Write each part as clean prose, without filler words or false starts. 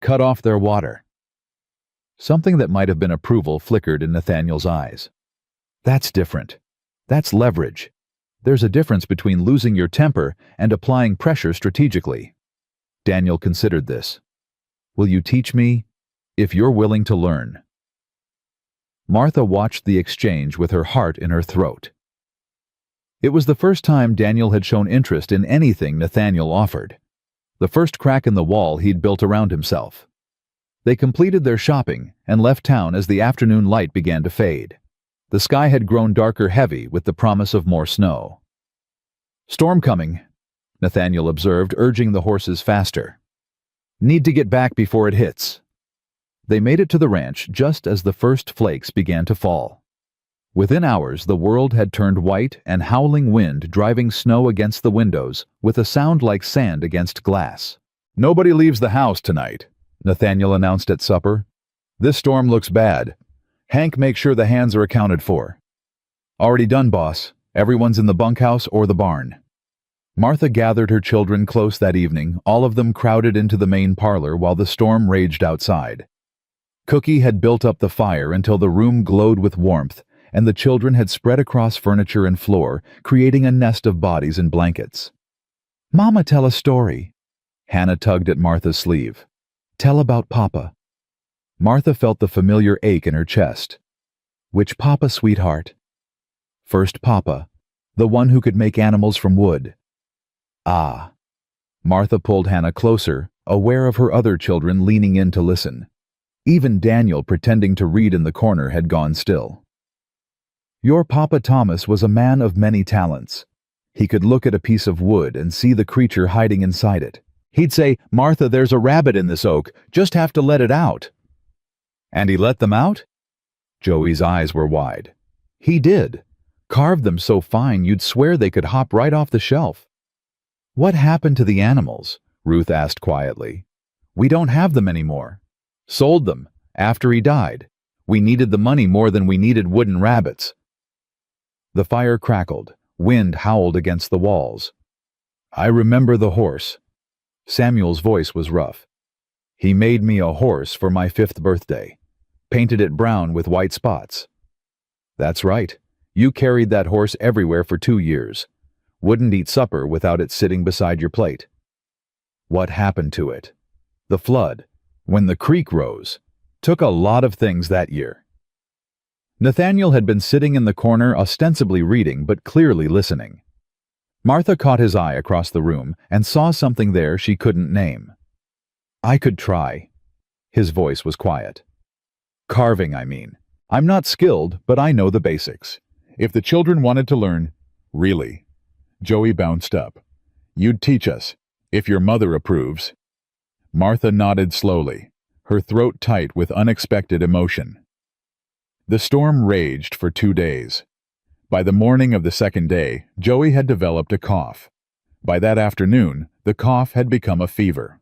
Cut off their water. Something that might have been approval flickered in Nathaniel's eyes. That's different. That's leverage. There's a difference between losing your temper and applying pressure strategically. Daniel considered this. Will you teach me? If you're willing to learn. Martha watched the exchange with her heart in her throat. It was the first time Daniel had shown interest in anything Nathaniel offered. The first crack in the wall he'd built around himself. They completed their shopping and left town as the afternoon light began to fade. The sky had grown darker heavy with the promise of more snow. Storm coming, Nathaniel observed, urging the horses faster. Need to get back before it hits. They made it to the ranch just as the first flakes began to fall. Within hours, the world had turned white and howling wind driving snow against the windows with a sound like sand against glass. Nobody leaves the house tonight, Nathaniel announced at supper. This storm looks bad. Hank, make sure the hands are accounted for. Already done, boss. Everyone's in the bunkhouse or the barn. Martha gathered her children close that evening, all of them crowded into the main parlor while the storm raged outside. Cookie had built up the fire until the room glowed with warmth, and the children had spread across furniture and floor, creating a nest of bodies and blankets. Mama, tell a story. Hannah tugged at Martha's sleeve. Tell about Papa. Martha felt the familiar ache in her chest. Which Papa, sweetheart? First Papa, the one who could make animals from wood. Ah. Martha pulled Hannah closer, aware of her other children leaning in to listen. Even Daniel, pretending to read in the corner, had gone still. Your Papa Thomas was a man of many talents. He could look at a piece of wood and see the creature hiding inside it. He'd say, Martha, there's a rabbit in this oak, just have to let it out. And he let them out? Joey's eyes were wide. He did. Carved them so fine you'd swear they could hop right off the shelf. What happened to the animals? Ruth asked quietly. We don't have them anymore. Sold them, after he died. We needed the money more than we needed wooden rabbits. The fire crackled. Wind howled against the walls. I remember the horse. Samuel's voice was rough. He made me a horse for my 5th birthday. Painted it brown with white spots. That's right. You carried that horse everywhere for 2 years. Wouldn't eat supper without it sitting beside your plate. What happened to it? The flood, when the creek rose, took a lot of things that year. Nathaniel had been sitting in the corner ostensibly reading but clearly listening. Martha caught his eye across the room and saw something there she couldn't name. I could try. His voice was quiet. Carving, I mean. I'm not skilled, but I know the basics. If the children wanted to learn, really. Joey bounced up. You'd teach us, if your mother approves. Martha nodded slowly, her throat tight with unexpected emotion. The storm raged for 2 days. By the morning of the 2nd day, Joey had developed a cough. By that afternoon, the cough had become a fever.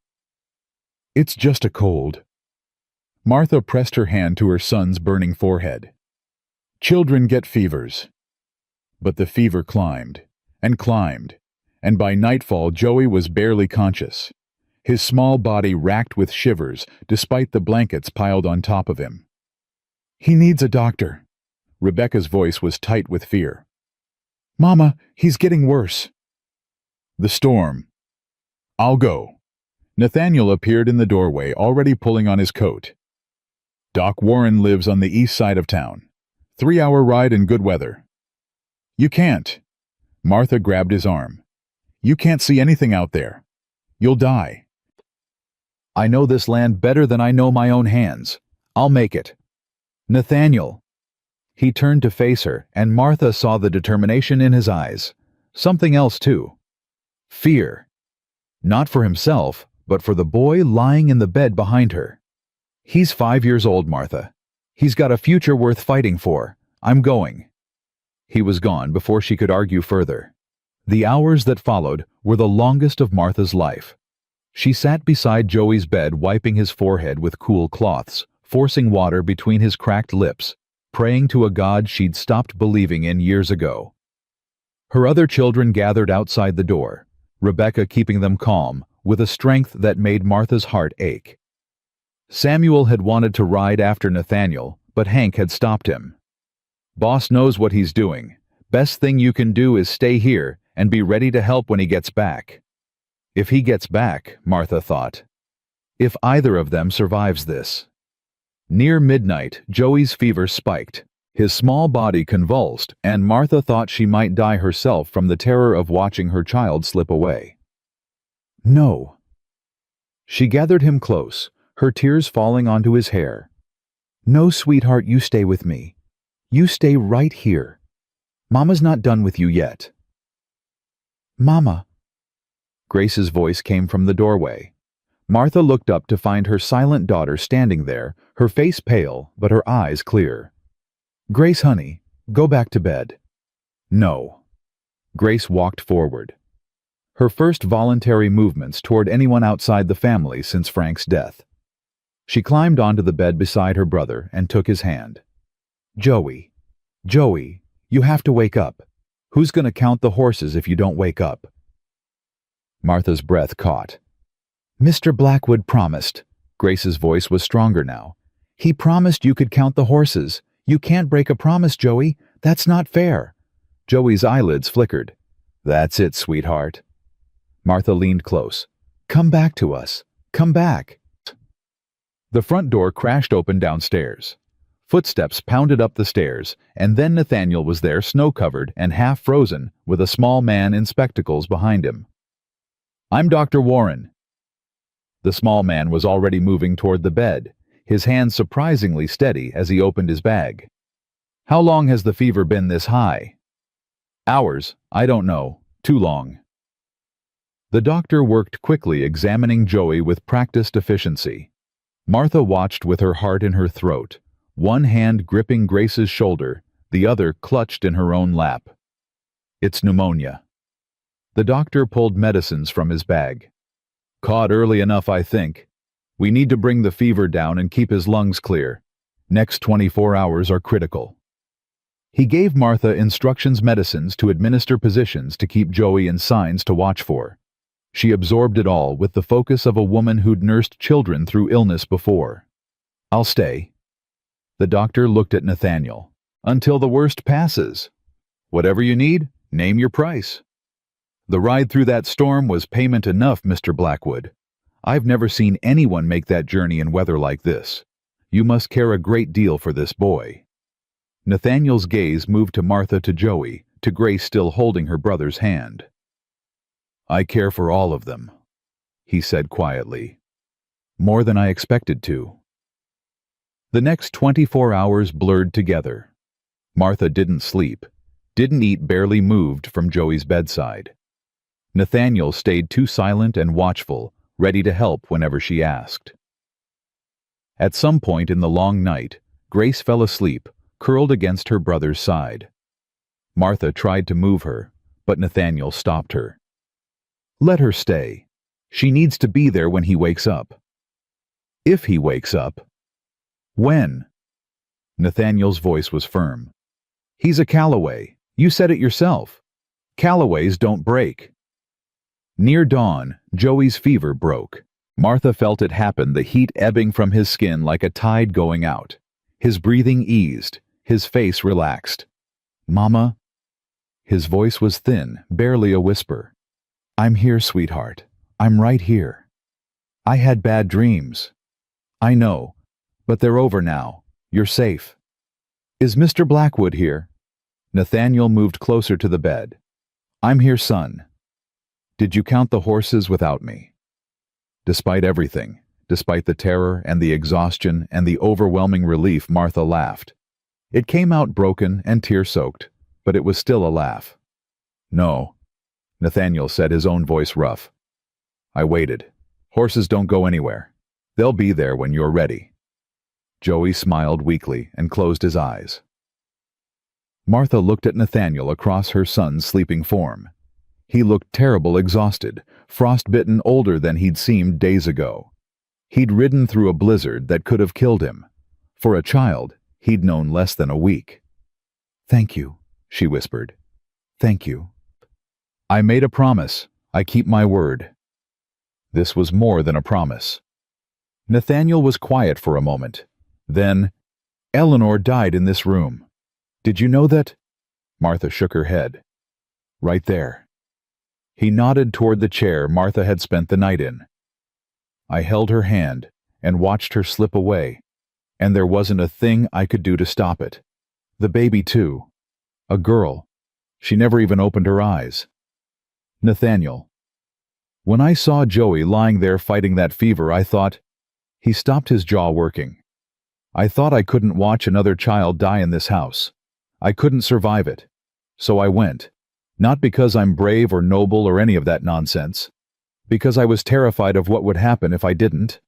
It's just a cold. Martha pressed her hand to her son's burning forehead. Children get fevers. But the fever climbed, and by nightfall Joey was barely conscious, his small body racked with shivers despite the blankets piled on top of him. He needs a doctor. Rebecca's voice was tight with fear. Mama, he's getting worse. The storm. I'll go. Nathaniel appeared in the doorway, already pulling on his coat. Doc Warren lives on the east side of town. 3-hour ride in good weather. You can't. Martha grabbed his arm. You can't see anything out there. You'll die. I know this land better than I know my own hands. I'll make it. Nathaniel. He turned to face her, and Martha saw the determination in his eyes. Something else, too. Fear. Not for himself, but for the boy lying in the bed behind her. He's 5 years old, Martha. He's got a future worth fighting for. I'm going. He was gone before she could argue further. The hours that followed were the longest of Martha's life. She sat beside Joey's bed, wiping his forehead with cool cloths, forcing water between his cracked lips, praying to a God she'd stopped believing in years ago. Her other children gathered outside the door, Rebecca keeping them calm with a strength that made Martha's heart ache. Samuel had wanted to ride after Nathaniel, but Hank had stopped him. "Boss knows what he's doing. Best thing you can do is stay here and be ready to help when he gets back." If he gets back, Martha thought. If either of them survives this. Near midnight, Joey's fever spiked. His small body convulsed, and Martha thought she might die herself from the terror of watching her child slip away. No. She gathered him close, her tears falling onto his hair. "No, sweetheart, you stay with me. You stay right here. Mama's not done with you yet." "Mama." Grace's voice came from the doorway. Martha looked up to find her silent daughter standing there, her face pale, but her eyes clear. "Grace, honey, go back to bed." "No." Grace walked forward. Her first voluntary movements toward anyone outside the family since Frank's death. She climbed onto the bed beside her brother and took his hand. Joey, you have to wake up. Who's going to count the horses if you don't wake up?" Martha's breath caught. "Mr. Blackwood promised." Grace's voice was stronger now. "He promised you could count the horses. You can't break a promise, Joey. That's not fair." Joey's eyelids flickered. "That's it, sweetheart." Martha leaned close. "Come back to us. Come back." The front door crashed open downstairs. Footsteps pounded up the stairs, and then Nathaniel was there, snow-covered and half-frozen, with a small man in spectacles behind him. "I'm Dr. Warren." The small man was already moving toward the bed, his hand surprisingly steady as he opened his bag. "How long has the fever been this high?" "Hours. I don't know. Too long." The doctor worked quickly, examining Joey with practiced efficiency. Martha watched with her heart in her throat, one hand gripping Grace's shoulder, the other clutched in her own lap. "It's pneumonia." The doctor pulled medicines from his bag. "Caught early enough, I think. We need to bring the fever down and keep his lungs clear. Next 24 hours are critical." He gave Martha instructions, medicines to administer, positions to keep Joey, and signs to watch for. She absorbed it all with the focus of a woman who'd nursed children through illness before. "I'll stay." The doctor looked at Nathaniel. "Until the worst passes. Whatever you need, name your price." "The ride through that storm was payment enough, Mr. Blackwood. I've never seen anyone make that journey in weather like this. You must care a great deal for this boy." Nathaniel's gaze moved to Martha, to Joey, to Grace still holding her brother's hand. "I care for all of them," he said quietly. "More than I expected to." The next 24 hours blurred together. Martha didn't sleep, didn't eat, barely moved from Joey's bedside. Nathaniel stayed too silent and watchful, ready to help whenever she asked. At some point in the long night, Grace fell asleep, curled against her brother's side. Martha tried to move her, but Nathaniel stopped her. "Let her stay. She needs to be there when he wakes up." "If he wakes up." "When?" Nathaniel's voice was firm. "He's a Calloway. You said it yourself. Callaways don't break." Near dawn, Joey's fever broke. Martha felt it happen, the heat ebbing from his skin like a tide going out. His breathing eased, his face relaxed. "Mama?" His voice was thin, barely a whisper. "I'm here, sweetheart. I'm right here. I had bad dreams. I know, but they're over now. You're safe." "Is Mr. Blackwood here?" Nathaniel moved closer to the bed. "I'm here, son." "Did you count the horses without me?" Despite everything, despite the terror and the exhaustion and the overwhelming relief, Martha laughed. It came out broken and tear-soaked, but it was still a laugh. "No," Nathaniel said, his own voice rough. "I waited. Horses don't go anywhere. They'll be there when you're ready." Joey smiled weakly and closed his eyes. Martha looked at Nathaniel across her son's sleeping form. He looked terrible, exhausted, frostbitten, older than he'd seemed days ago. He'd ridden through a blizzard that could have killed him. For a child, he'd known less than a week. "Thank you," she whispered. "Thank you." "I made a promise. I keep my word." This was more than a promise. Nathaniel was quiet for a moment. Then, "Eleanor died in this room. Did you know that?" Martha shook her head. "Right there." He nodded toward the chair Martha had spent the night in. I held her hand and watched her slip away, and there wasn't a thing I could do to stop it. The baby, too. A girl. She never even opened her eyes. Nathaniel. When I saw Joey lying there fighting that fever, I thought, he stopped his jaw working. I thought I couldn't watch another child die in this house. I couldn't survive it. So I went. Not because I'm brave or noble or any of that nonsense. Because I was terrified of what would happen if I didn't.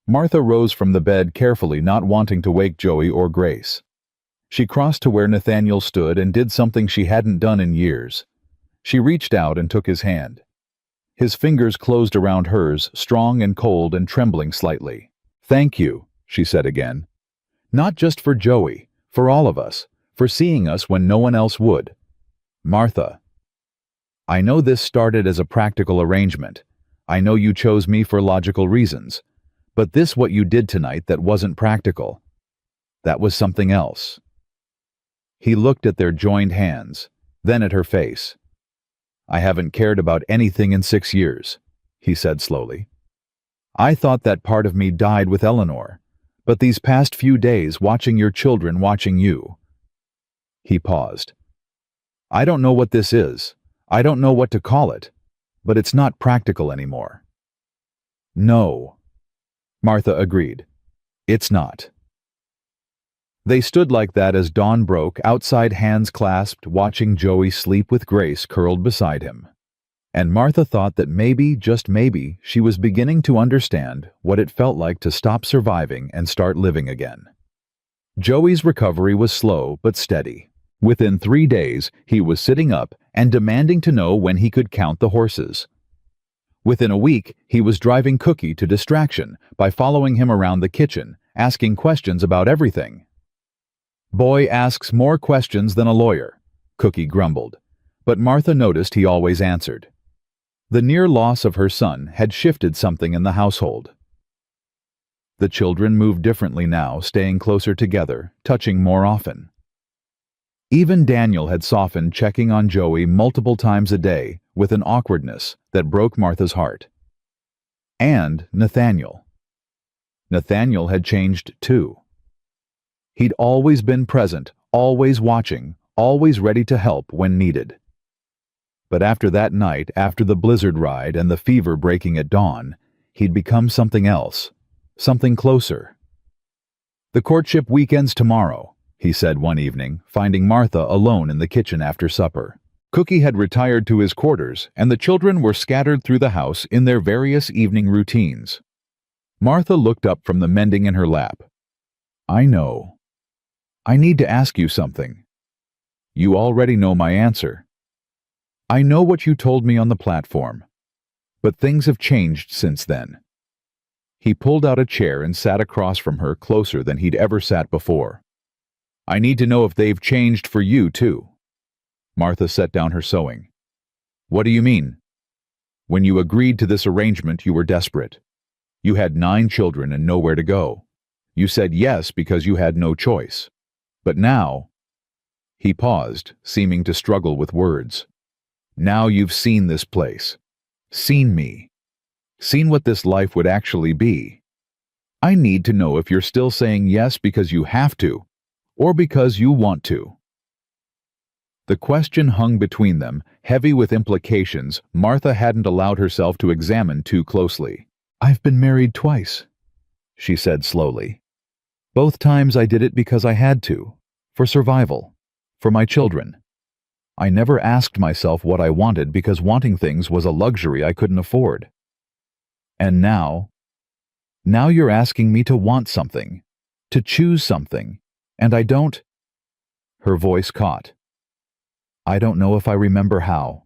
Martha rose from the bed carefully, not wanting to wake Joey or Grace. She crossed to where Nathaniel stood and did something she hadn't done in years. She reached out and took his hand. His fingers closed around hers, strong and cold and trembling slightly. "Thank you," she said again. "Not just for Joey, for all of us, for seeing us when no one else would. Martha, I know this started as a practical arrangement. I know you chose me for logical reasons. But this what you did tonight that wasn't practical. That was something else." He looked at their joined hands, then at her face. "I haven't cared about anything in 6 years," he said slowly. "I thought that part of me died with Eleanor, but these past few days watching your children watching you." He paused. "I don't know what this is. I don't know what to call it, but it's not practical anymore." "No," Martha agreed. "It's not." They stood like that as dawn broke, outside, hands clasped, watching Joey sleep with Grace curled beside him. And Martha thought that maybe, just maybe, she was beginning to understand what it felt like to stop surviving and start living again. Joey's recovery was slow but steady. Within 3 days, he was sitting up and demanding to know when he could count the horses. Within a week, he was driving Cookie to distraction by following him around the kitchen, asking questions about everything. "Boy asks more questions than a lawyer," Cookie grumbled, but Martha noticed he always answered. The near loss of her son had shifted something in the household. The children moved differently now, staying closer together, touching more often. Even Daniel had softened, checking on Joey multiple times a day with an awkwardness that broke Martha's heart. And Nathaniel. Nathaniel had changed too. He'd always been present, always watching, always ready to help when needed. But after that night, after the blizzard ride and the fever breaking at dawn, he'd become something else, something closer. "The courtship weekend's tomorrow," he said one evening, finding Martha alone in the kitchen after supper. Cookie had retired to his quarters, and the children were scattered through the house in their various evening routines. Martha looked up from the mending in her lap. "I know. I need to ask you something. You already know my answer. I know what you told me on the platform, but things have changed since then." He pulled out a chair and sat across from her, closer than he'd ever sat before. "I need to know if they've changed for you, too." Martha set down her sewing. "What do you mean?" "When you agreed to this arrangement, you were desperate. You had 9 children and nowhere to go. You said yes because you had no choice. But now—" He paused, seeming to struggle with words. "Now you've seen this place. Seen me. Seen what this life would actually be. I need to know if you're still saying yes because you have to, or because you want to." The question hung between them, heavy with implications Martha hadn't allowed herself to examine too closely. "I've been married twice," she said slowly. "Both times I did it because I had to, for survival, for my children. I never asked myself what I wanted because wanting things was a luxury I couldn't afford. And now you're asking me to want something, to choose something, and I don't—" Her voice caught. "I don't know if I remember how."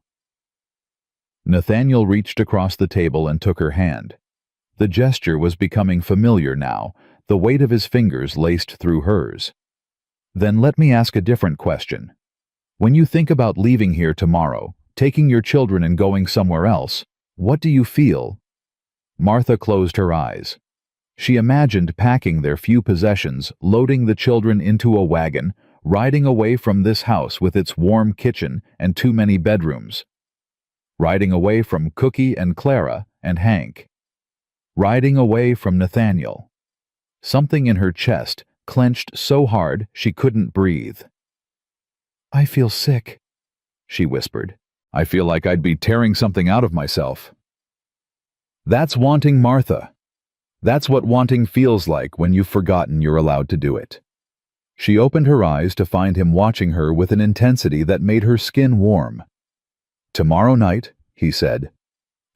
Nathaniel reached across the table and took her hand. The gesture was becoming familiar now, the weight of his fingers laced through hers. "Then let me ask a different question. When you think about leaving here tomorrow, taking your children and going somewhere else, what do you feel?" Martha closed her eyes. She imagined packing their few possessions, loading the children into a wagon, riding away from this house with its warm kitchen and too many bedrooms. Riding away from Cookie and Clara and Hank. Riding away from Nathaniel. Something in her chest clenched so hard she couldn't breathe. "I feel sick," she whispered. "I feel like I'd be tearing something out of myself." That's wanting, Martha. That's what wanting feels like when you've forgotten you're allowed to do it. She opened her eyes to find him watching her with an intensity that made her skin warm. "Tomorrow night," he said,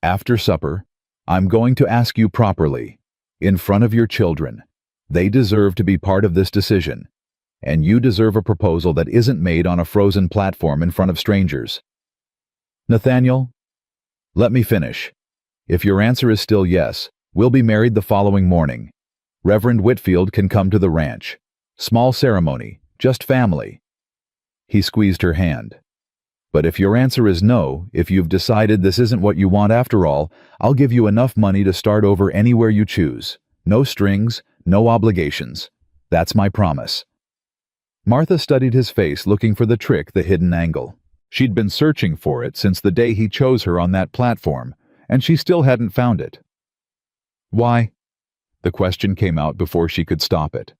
"after supper, I'm going to ask you properly, in front of your children. They deserve to be part of this decision, and you deserve a proposal that isn't made on a frozen platform in front of strangers. Nathaniel, let me finish. If your answer is still yes, we'll be married the following morning. Reverend Whitfield can come to the ranch. Small ceremony, just family." He squeezed her hand. "But if your answer is no, if you've decided this isn't what you want after all, I'll give you enough money to start over anywhere you choose. No strings, no obligations. That's my promise." Martha studied his face, looking for the trick, the hidden angle. She'd been searching for it since the day he chose her on that platform, and she still hadn't found it. "Why?" The question came out before she could stop it.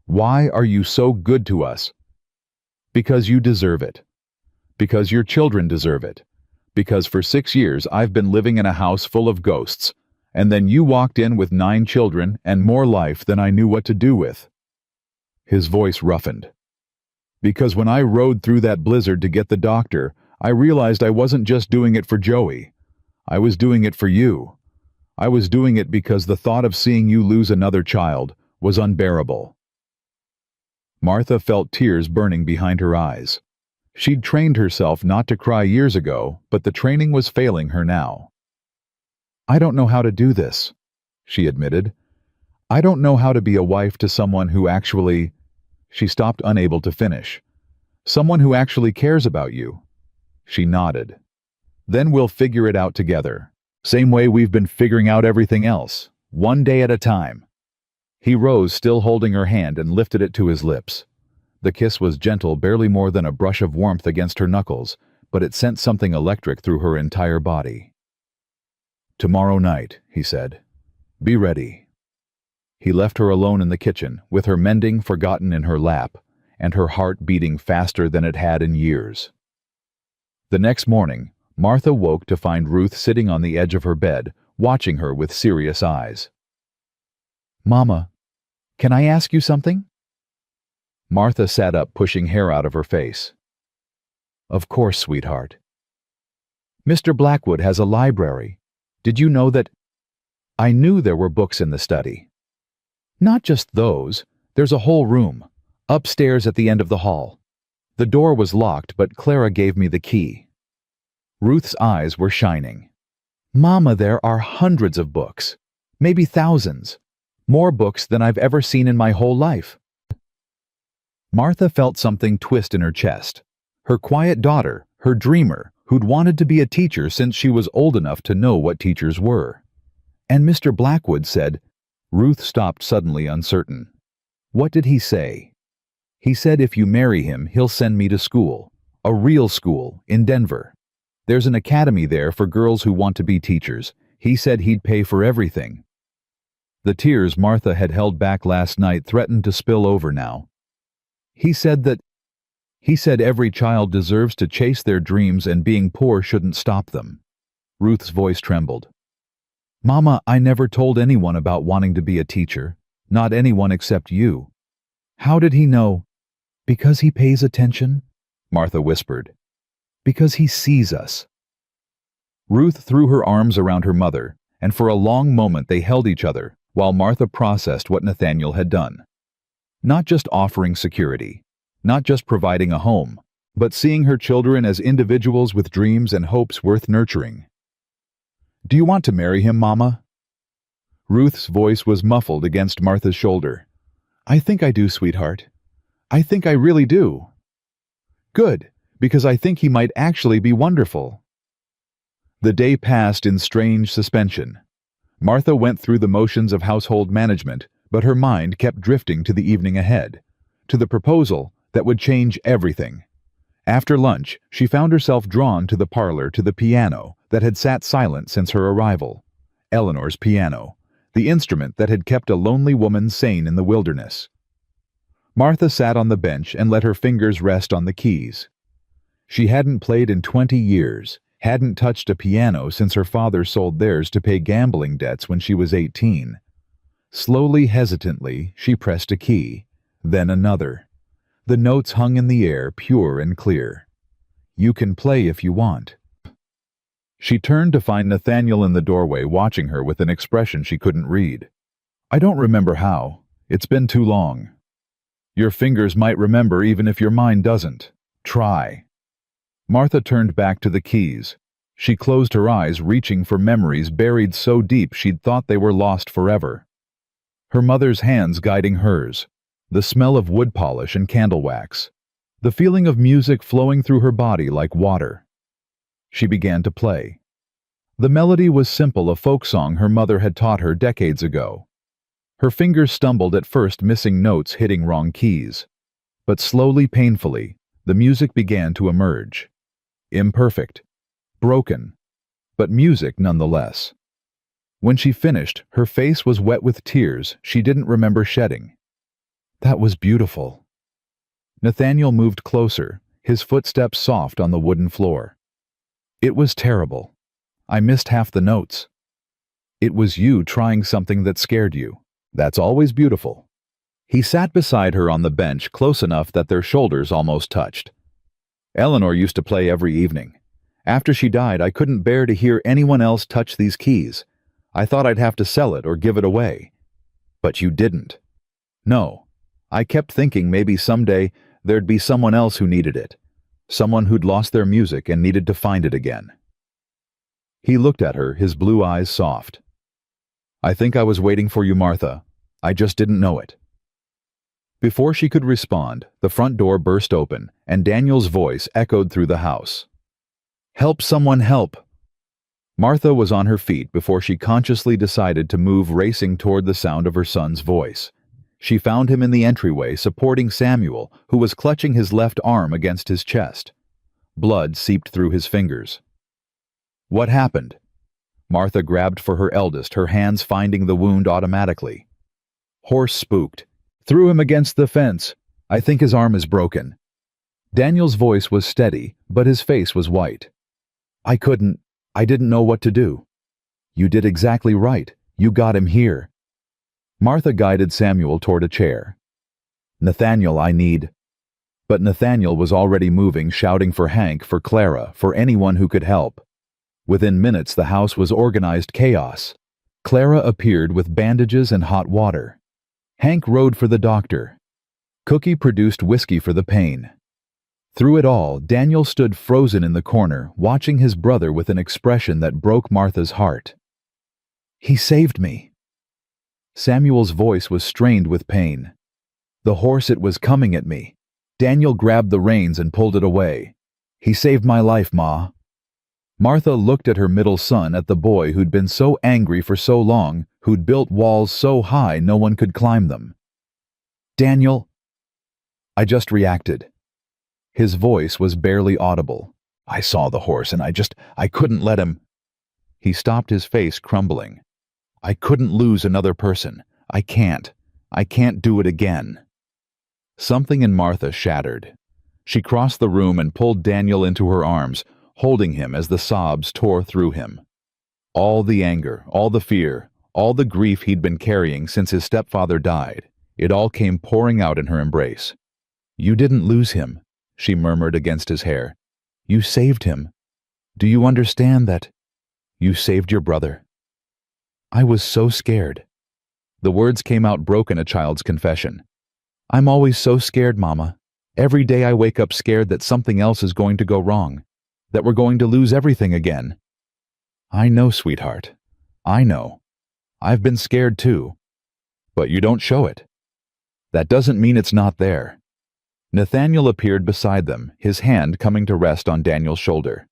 "Why are you so good to us?" "Because you deserve it. Because your children deserve it. Because for 6 years I've been living in a house full of ghosts, and then you walked in with 9 children and more life than I knew what to do with." His voice roughened. "Because when I rode through that blizzard to get the doctor, I realized I wasn't just doing it for Joey. I was doing it for you. I was doing it because the thought of seeing you lose another child was unbearable." Martha felt tears burning behind her eyes. She'd trained herself not to cry years ago, but the training was failing her now. "I don't know how to do this," she admitted. "I don't know how to be a wife to someone who actually—" She stopped, unable to finish. "Someone who actually cares about you." She nodded. "Then we'll figure it out together. Same way we've been figuring out everything else, one day at a time." He rose, still holding her hand, and lifted it to his lips. The kiss was gentle, barely more than a brush of warmth against her knuckles, but it sent something electric through her entire body. "Tomorrow night," he said. "Be ready." He left her alone in the kitchen, with her mending forgotten in her lap, and her heart beating faster than it had in years. The next morning, Martha woke to find Ruth sitting on the edge of her bed, watching her with serious eyes. "Mama, can I ask you something?" Martha sat up, pushing hair out of her face. "Of course, sweetheart." "Mr. Blackwood has a library. Did you know that—" "I knew there were books in the study. Not just those. There's a whole room, upstairs at the end of the hall. The door was locked, but Clara gave me the key." Ruth's eyes were shining. "Mama, there are hundreds of books. Maybe thousands. More books than I've ever seen in my whole life." Martha felt something twist in her chest. Her quiet daughter, her dreamer, who'd wanted to be a teacher since she was old enough to know what teachers were. And Mr. Blackwood said— Ruth stopped suddenly, uncertain. "What did he say?" "He said if you marry him, he'll send me to school. A real school, in Denver. There's an academy there for girls who want to be teachers. He said he'd pay for everything." The tears Martha had held back last night threatened to spill over now. He said every child deserves to chase their dreams and being poor shouldn't stop them." Ruth's voice trembled. "Mama, I never told anyone about wanting to be a teacher. Not anyone except you." "How did he know?" "Because he pays attention," Martha whispered. "Because he sees us." Ruth threw her arms around her mother, and for a long moment they held each other while Martha processed what Nathaniel had done. Not just offering security, not just providing a home, but seeing her children as individuals with dreams and hopes worth nurturing. "Do you want to marry him, Mama?" Ruth's voice was muffled against Martha's shoulder. "I think I do, sweetheart. I think I really do." "Good, because I think he might actually be wonderful." The day passed in strange suspension. Martha went through the motions of household management, but her mind kept drifting to the evening ahead, to the proposal that would change everything. After lunch, she found herself drawn to the parlor to the piano that had sat silent since her arrival. Eleanor's piano, the instrument that had kept a lonely woman sane in the wilderness. Martha sat on the bench and let her fingers rest on the keys. She hadn't played in 20 years, hadn't touched a piano since her father sold theirs to pay gambling debts when she was 18. Slowly, hesitantly, she pressed a key, then another. The notes hung in the air, pure and clear. "You can play if you want." She turned to find Nathaniel in the doorway watching her with an expression she couldn't read. "I don't remember how. It's been too long." "Your fingers might remember even if your mind doesn't. Try." Martha turned back to the keys. She closed her eyes, reaching for memories buried so deep she'd thought they were lost forever. Her mother's hands guiding hers, the smell of wood polish and candle wax, the feeling of music flowing through her body like water. She began to play. The melody was simple, a folk song her mother had taught her decades ago. Her fingers stumbled at first, missing notes, hitting wrong keys. But slowly, painfully, the music began to emerge. Imperfect, broken, but music nonetheless. When she finished, her face was wet with tears she didn't remember shedding. "That was beautiful." Nathaniel moved closer, his footsteps soft on the wooden floor. "It was terrible. I missed half the notes." "It was you trying something that scared you. That's always beautiful." He sat beside her on the bench, close enough that their shoulders almost touched. "Eleanor used to play every evening. After she died, I couldn't bear to hear anyone else touch these keys. I thought I'd have to sell it or give it away. But you didn't." "No. I kept thinking maybe someday there'd be someone else who needed it. Someone who'd lost their music and needed to find it again." He looked at her, his blue eyes soft. "I think I was waiting for you, Martha. I just didn't know it." Before she could respond, the front door burst open, and Daniel's voice echoed through the house. "Help, someone help!" Martha was on her feet before she consciously decided to move, racing toward the sound of her son's voice. She found him in the entryway, supporting Samuel, who was clutching his left arm against his chest. Blood seeped through his fingers. "What happened?" Martha grabbed for her eldest, her hands finding the wound automatically. "Horse spooked. Threw him against the fence. I think his arm is broken." Daniel's voice was steady, but his face was white. I didn't know what to do." "You did exactly right. You got him here." Martha guided Samuel toward a chair. "Nathaniel, I need—" But Nathaniel was already moving, shouting for Hank, for Clara, for anyone who could help. Within minutes, the house was organized chaos. Clara appeared with bandages and hot water. Hank rode for the doctor. Cookie produced whiskey for the pain. Through it all, Daniel stood frozen in the corner, watching his brother with an expression that broke Martha's heart. "He saved me." Samuel's voice was strained with pain. "The horse, it was coming at me. Daniel grabbed the reins and pulled it away. He saved my life, Ma." Martha looked at her middle son, at the boy who'd been so angry for so long, who'd built walls so high no one could climb them. "Daniel." "I just reacted." His voice was barely audible. "I saw the horse and I couldn't let him." He stopped, his face crumbling. "I couldn't lose another person. I can't do it again." Something in Martha shattered. She crossed the room and pulled Daniel into her arms, holding him as the sobs tore through him. All the anger, all the fear, all the grief he'd been carrying since his stepfather died, it all came pouring out in her embrace. "You didn't lose him," she murmured against his hair. "You saved him. Do you understand that? You saved your brother." "I was so scared." The words came out broken, a child's confession. "I'm always so scared, Mama. Every day I wake up scared that something else is going to go wrong, that we're going to lose everything again." "I know, sweetheart. I know. I've been scared too. But you don't show it. That doesn't mean it's not there." Nathaniel appeared beside them, his hand coming to rest on Daniel's shoulder.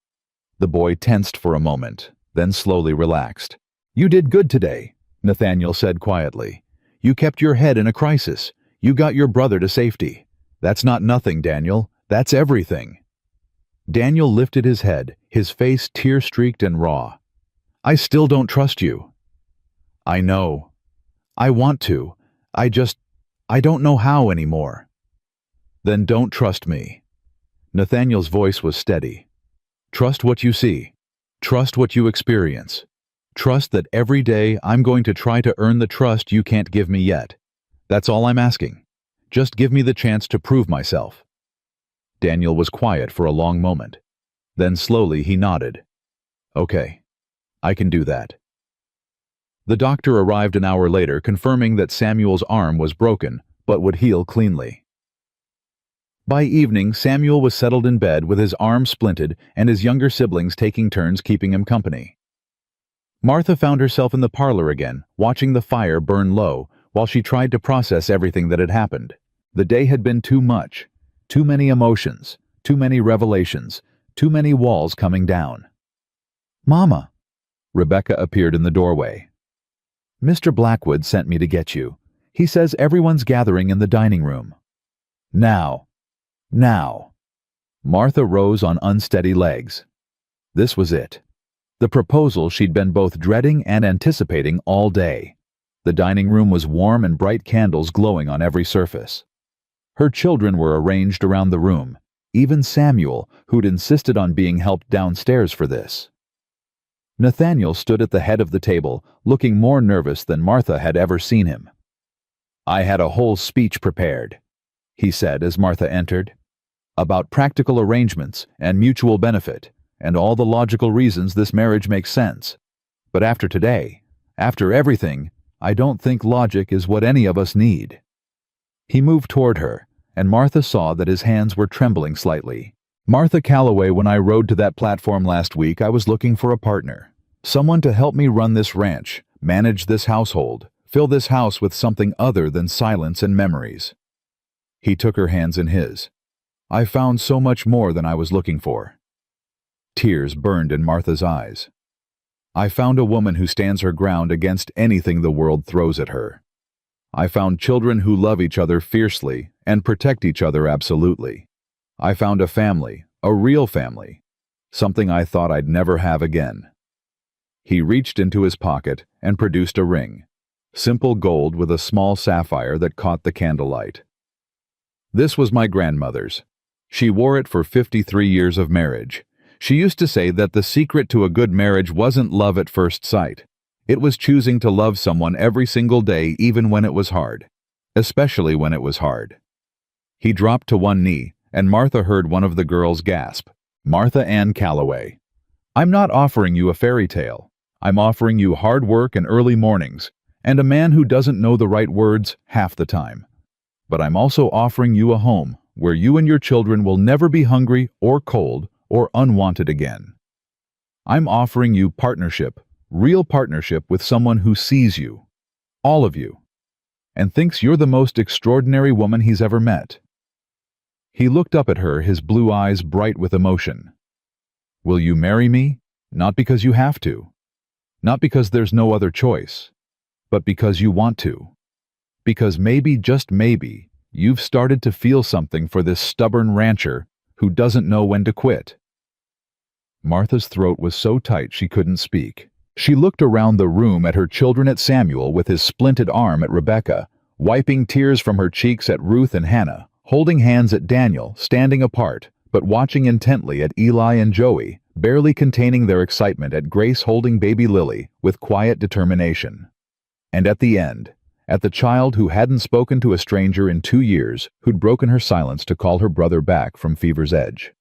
The boy tensed for a moment, then slowly relaxed. You did good today, Nathaniel said quietly. You kept your head in a crisis. You got your brother to safety. That's not nothing, Daniel. That's everything. Daniel lifted his head, his face tear-streaked and raw. I still don't trust you. I know. I want to. I don't know how anymore. Then don't trust me. Nathaniel's voice was steady. Trust what you see. Trust what you experience. Trust that every day I'm going to try to earn the trust you can't give me yet. That's all I'm asking. Just give me the chance to prove myself. Daniel was quiet for a long moment. Then slowly he nodded. Okay, I can do that. The doctor arrived an hour later, confirming that Samuel's arm was broken, but would heal cleanly. By evening, Samuel was settled in bed with his arm splinted and his younger siblings taking turns keeping him company. Martha found herself in the parlor again, watching the fire burn low, while she tried to process everything that had happened. The day had been too much. Too many emotions, too many revelations, too many walls coming down. Mama! Rebecca appeared in the doorway. Mr. Blackwood sent me to get you. He says everyone's gathering in the dining room. Now. Now. Martha rose on unsteady legs. This was it. The proposal she'd been both dreading and anticipating all day. The dining room was warm and bright candles glowing on every surface. Her children were arranged around the room, even Samuel, who'd insisted on being helped downstairs for this. Nathaniel stood at the head of the table, looking more nervous than Martha had ever seen him. I had a whole speech prepared, he said as Martha entered, about practical arrangements and mutual benefit, and all the logical reasons this marriage makes sense. But after today, after everything, I don't think logic is what any of us need. He moved toward her, and Martha saw that his hands were trembling slightly. Martha Calloway, when I rode to that platform last week, I was looking for a partner. Someone to help me run this ranch, manage this household, fill this house with something other than silence and memories. He took her hands in his. I found so much more than I was looking for. Tears burned in Martha's eyes. I found a woman who stands her ground against anything the world throws at her. I found children who love each other fiercely and protect each other absolutely. I found a family, a real family, something I thought I'd never have again. He reached into his pocket and produced a ring, simple gold with a small sapphire that caught the candlelight. This was my grandmother's. She wore it for 53 years of marriage. She used to say that the secret to a good marriage wasn't love at first sight. It was choosing to love someone every single day, even when it was hard, especially when it was hard. He dropped to one knee, and Martha heard one of the girls gasp, Martha Ann Calloway. I'm not offering you a fairy tale. I'm offering you hard work and early mornings, and a man who doesn't know the right words half the time. But I'm also offering you a home where you and your children will never be hungry or cold or unwanted again. I'm offering you partnership, real partnership with someone who sees you, all of you, and thinks you're the most extraordinary woman he's ever met. He looked up at her, his blue eyes bright with emotion. Will you marry me? Not because you have to. Not because there's no other choice, but because you want to. Because maybe, just maybe, you've started to feel something for this stubborn rancher who doesn't know when to quit. Martha's throat was so tight she couldn't speak. She looked around the room at her children, at Samuel with his splinted arm, at Rebecca, wiping tears from her cheeks, at Ruth and Hannah, holding hands, at Daniel, standing apart, but watching intently, at Eli and Joey, barely containing their excitement, at Grace holding baby Lily with quiet determination. And at the end, at the child who hadn't spoken to a stranger in 2 years, who'd broken her silence to call her brother back from fever's edge.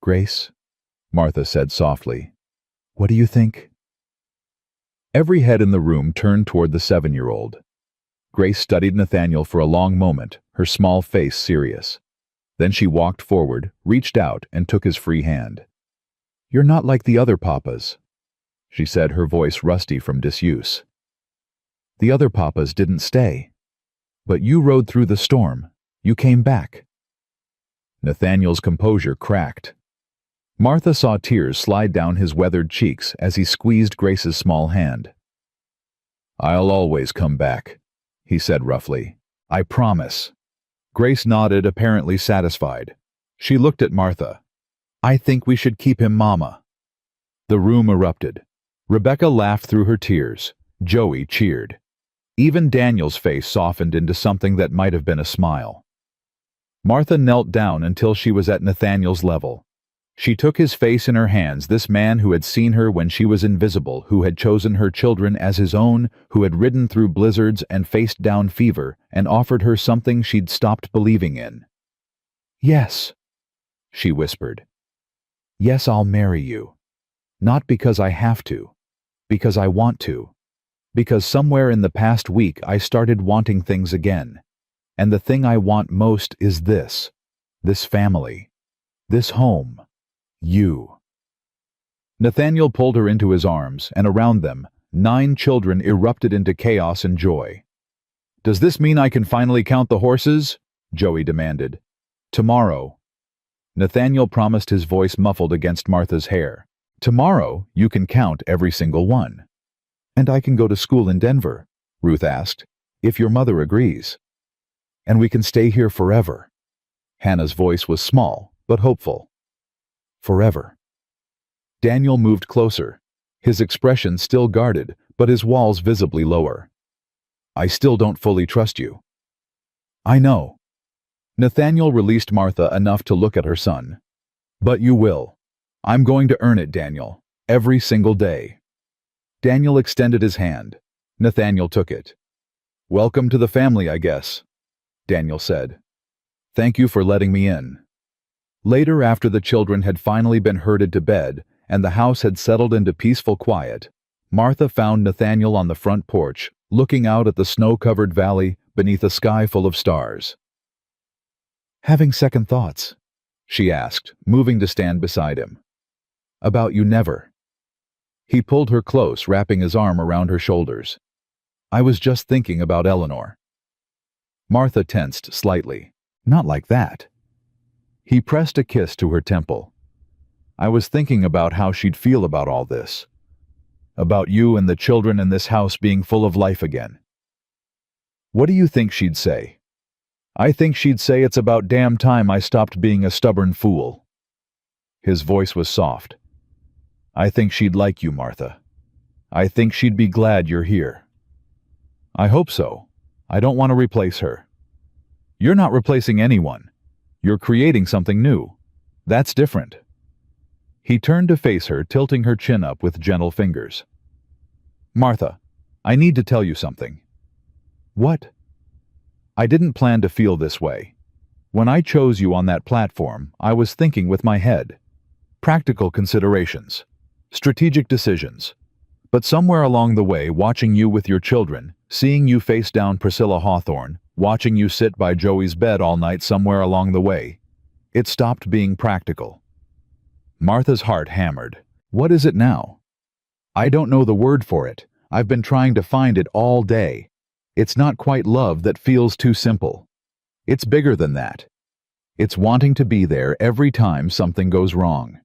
Grace, Martha said softly, what do you think? Every head in the room turned toward the 7-year-old. Grace studied Nathaniel for a long moment, her small face serious. Then she walked forward, reached out, and took his free hand. You're not like the other papas, she said, her voice rusty from disuse. The other papas didn't stay. But you rode through the storm. You came back. Nathaniel's composure cracked. Martha saw tears slide down his weathered cheeks as he squeezed Grace's small hand. "I'll always come back," he said roughly. "I promise." Grace nodded, apparently satisfied. She looked at Martha. "I think we should keep him, Mama." The room erupted. Rebecca laughed through her tears. Joey cheered. Even Daniel's face softened into something that might have been a smile. Martha knelt down until she was at Nathaniel's level. She took his face in her hands, this man who had seen her when she was invisible, who had chosen her children as his own, who had ridden through blizzards and faced down fever, and offered her something she'd stopped believing in. "Yes," she whispered. "Yes, I'll marry you. Not because I have to, because I want to. Because somewhere in the past week I started wanting things again. And the thing I want most is this family, this home. You." Nathaniel pulled her into his arms, and around them, 9 children erupted into chaos and joy. "Does this mean I can finally count the horses?" Joey demanded. "Tomorrow." Nathaniel promised, his voice muffled against Martha's hair. "Tomorrow you can count every single one." "And I can go to school in Denver," Ruth asked, "if your mother agrees. And we can stay here forever." Hannah's voice was small, but hopeful. "Forever." Daniel moved closer, his expression still guarded, but his walls visibly lower. "I still don't fully trust you." "I know." Nathaniel released Martha enough to look at her son. "But you will. I'm going to earn it, Daniel. Every single day." Daniel extended his hand. Nathaniel took it. "Welcome to the family, I guess," Daniel said. "Thank you for letting me in." Later, after the children had finally been herded to bed and the house had settled into peaceful quiet, Martha found Nathaniel on the front porch, looking out at the snow-covered valley beneath a sky full of stars. "Having second thoughts?" she asked, moving to stand beside him. "About you never." He pulled her close, wrapping his arm around her shoulders. "I was just thinking about Eleanor." Martha tensed slightly. "Not like that." He pressed a kiss to her temple. "I was thinking about how she'd feel about all this. About you and the children in this house being full of life again." "What do you think she'd say?" "I think she'd say it's about damn time I stopped being a stubborn fool." His voice was soft. "I think she'd like you, Martha. I think she'd be glad you're here." "I hope so. I don't want to replace her." "You're not replacing anyone. You're creating something new. That's different." He turned to face her, tilting her chin up with gentle fingers. "Martha, I need to tell you something." "What?" "I didn't plan to feel this way. When I chose you on that platform, I was thinking with my head. Practical considerations. Strategic decisions. But somewhere along the way, watching you with your children, seeing you face down Priscilla Hawthorne, watching you sit by Joey's bed all night, somewhere along the way, it stopped being practical." Martha's heart hammered. "What is it now?" "I don't know the word for it. I've been trying to find it all day. It's not quite love that feels too simple. It's bigger than that. It's wanting to be there every time something goes wrong.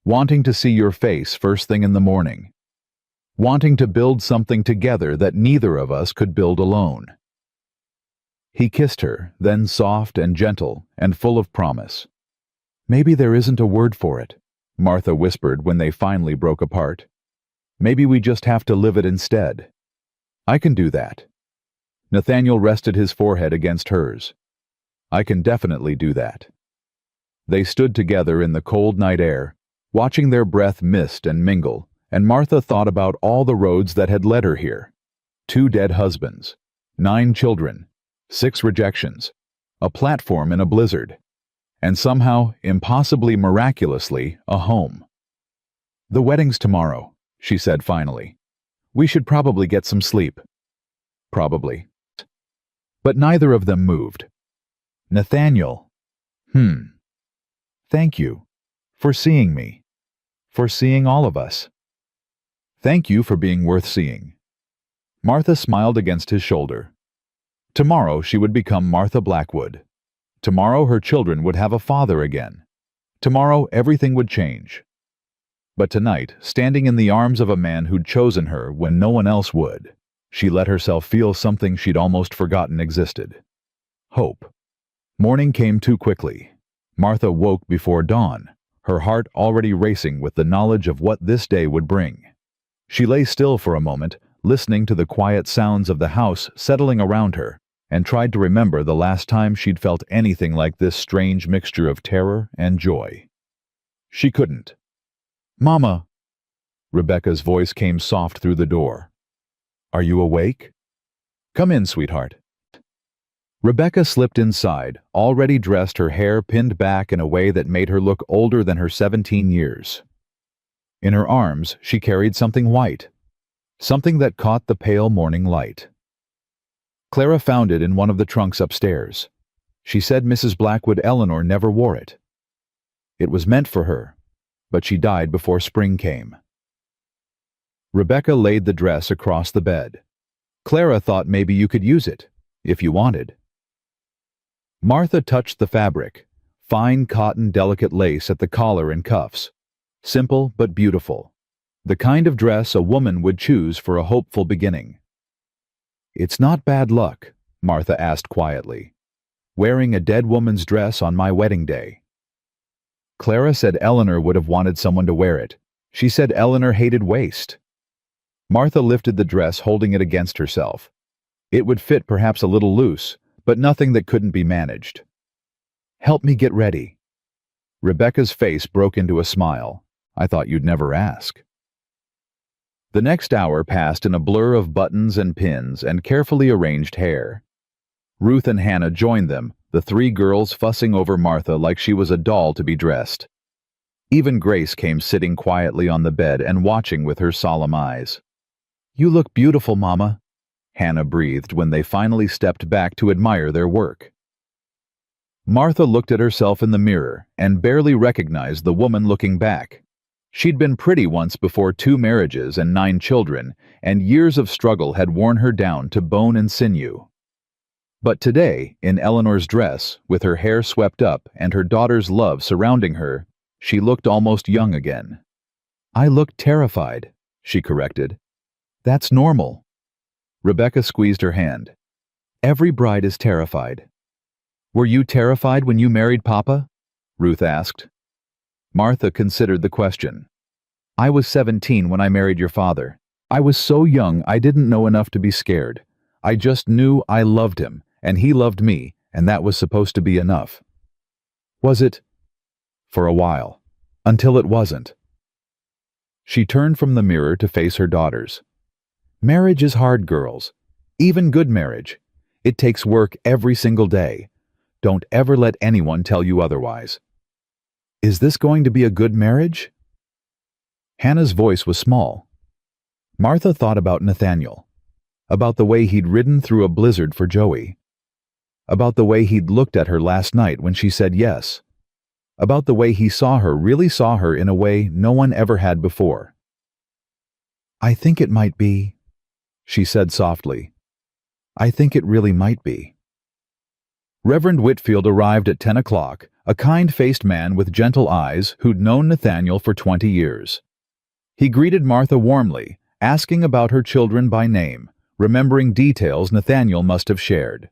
Wanting to see your face first thing in the morning. Wanting to build something together that neither of us could build alone." He kissed her, then soft and gentle and full of promise. "Maybe there isn't a word for it," Martha whispered when they finally broke apart. "Maybe we just have to live it instead." "I can do that." Nathaniel rested his forehead against hers. "I can definitely do that." They stood together in the cold night air, watching their breath mist and mingle, and Martha thought about all the roads that had led her here. 2 dead husbands, 9 children, 6 rejections, a platform in a blizzard, and somehow, impossibly miraculously, a home. "The wedding's tomorrow," she said finally. "We should probably get some sleep." "Probably." But neither of them moved. "Nathaniel." "Thank you. For seeing me. For seeing all of us. Thank you for being worth seeing." Martha smiled against his shoulder. Tomorrow she would become Martha Blackwood. Tomorrow her children would have a father again. Tomorrow, everything would change. But tonight, standing in the arms of a man who'd chosen her when no one else would, she let herself feel something she'd almost forgotten existed. Hope. Morning came too quickly. Martha woke before dawn, her heart already racing with the knowledge of what this day would bring. She lay still for a moment, listening to the quiet sounds of the house settling around her, and tried to remember the last time she'd felt anything like this strange mixture of terror and joy. She couldn't. "Mama!" Rebecca's voice came soft through the door. "Are you awake?" "Come in, sweetheart." Rebecca slipped inside, already dressed, her hair pinned back in a way that made her look older than her 17 years. In her arms, she carried something white, something that caught the pale morning light. Clara found it in one of the trunks upstairs. She said Mrs. Blackwood Eleanor never wore it. It was meant for her, but she died before spring came. Rebecca laid the dress across the bed. "Clara thought maybe you could use it, if you wanted." Martha touched the fabric, fine cotton delicate lace at the collar and cuffs. Simple but beautiful. The kind of dress a woman would choose for a hopeful beginning. "It's not bad luck," Martha asked quietly, "wearing a dead woman's dress on my wedding day." Clara said Eleanor would have wanted someone to wear it. She said Eleanor hated waste. Martha lifted the dress, holding it against herself. It would fit perhaps a little loose, but nothing that couldn't be managed. "Help me get ready." Rebecca's face broke into a smile. "I thought you'd never ask." The next hour passed in a blur of buttons and pins and carefully arranged hair. Ruth and Hannah joined them, the three girls fussing over Martha like she was a doll to be dressed. Even Grace came sitting quietly on the bed and watching with her solemn eyes. "You look beautiful, Mama," Hannah breathed when they finally stepped back to admire their work. Martha looked at herself in the mirror and barely recognized the woman looking back. She'd been pretty once before 2 marriages and 9 children, and years of struggle had worn her down to bone and sinew. But today, in Eleanor's dress, with her hair swept up and her daughter's love surrounding her, she looked almost young again. "I looked terrified," she corrected. "That's normal." Rebecca squeezed her hand. "Every bride is terrified." "Were you terrified when you married Papa?" Ruth asked. Martha considered the question. "I was 17 when I married your father. I was so young I didn't know enough to be scared. I just knew I loved him, and he loved me, and that was supposed to be enough." "Was it?" "For a while. Until it wasn't." She turned from the mirror to face her daughters. "Marriage is hard, girls. Even good marriage. It takes work every single day. Don't ever let anyone tell you otherwise." "Is this going to be a good marriage?" Hannah's voice was small. Martha thought about Nathaniel, about the way he'd ridden through a blizzard for Joey, about the way he'd looked at her last night when she said yes, about the way he really saw her in a way no one ever had before. "I think it might be," she said softly. "I think it really might be." Reverend Whitfield arrived at 10 o'clock, a kind-faced man with gentle eyes who'd known Nathaniel for 20 years. He greeted Martha warmly, asking about her children by name, remembering details Nathaniel must have shared.